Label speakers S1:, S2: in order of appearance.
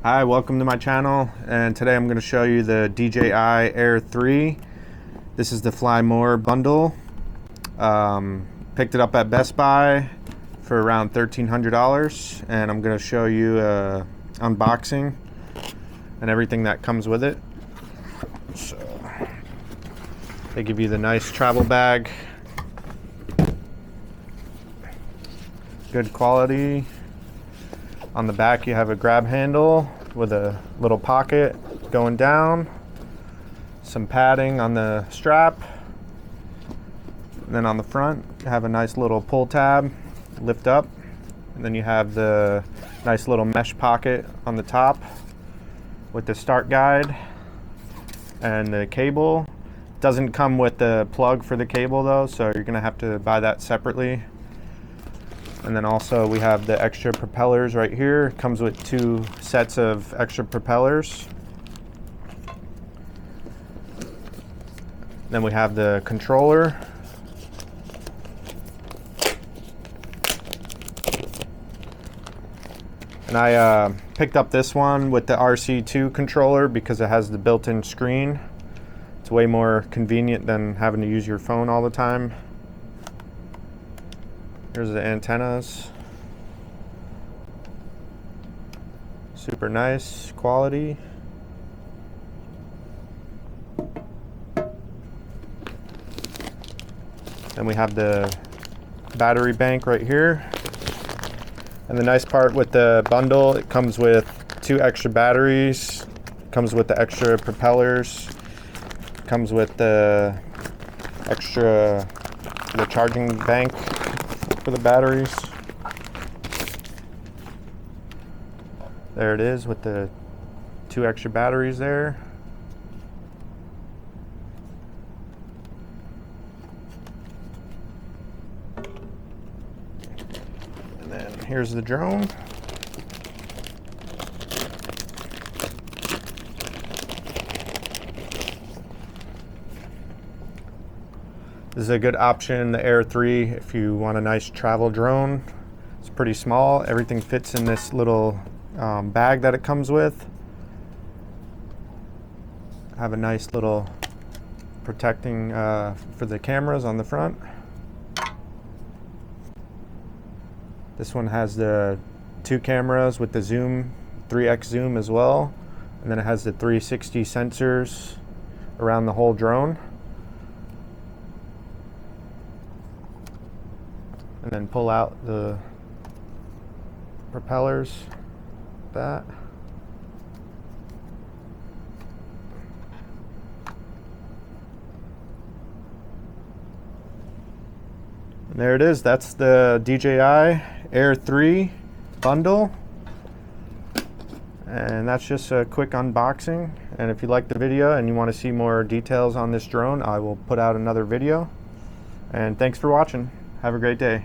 S1: Hi, welcome to my channel, and today I'm going to show you the Dji Air 3. This is the Fly More bundle. Picked it up at Best Buy for around $1,300, and I'm going to show you unboxing and everything that comes with it. So they give you the nice travel bag, good quality. On the back you have a grab handle with a little pocket going down, some padding on the strap, and then on the front you have a nice little pull tab, lift up, and then you have the nice little mesh pocket on the top with the start guide and the cable. Doesn't come with the plug for the cable though, so you're gonna have to buy that separately. And then also we have the extra propellers right here. Comes with 2 sets of extra propellers. Then we have the controller. And I picked up this one with the RC2 controller because it has the built-in screen. It's way more convenient than having to use your phone all the time. Here's the antennas. Super nice quality. Then we have the battery bank right here. And the nice part with the bundle, it comes with 2 extra batteries, comes with the extra propellers, comes with the extra charging bank for the batteries. There it is with the 2 extra batteries there. And then here's the drone. This is a good option, the Air 3, if you want a nice travel drone. It's pretty small. Everything fits in this little bag that it comes with. Have a nice little protecting for the cameras on the front. This one has the 2 cameras with the zoom, 3x zoom as well. And then it has the 360 sensors around the whole drone. And then pull out the propellers, that. And there it is, that's the DJI Air 3 bundle. And that's just a quick unboxing. And if you like the video and you want to see more details on this drone, I will put out another video. And thanks for watching. Have a great day.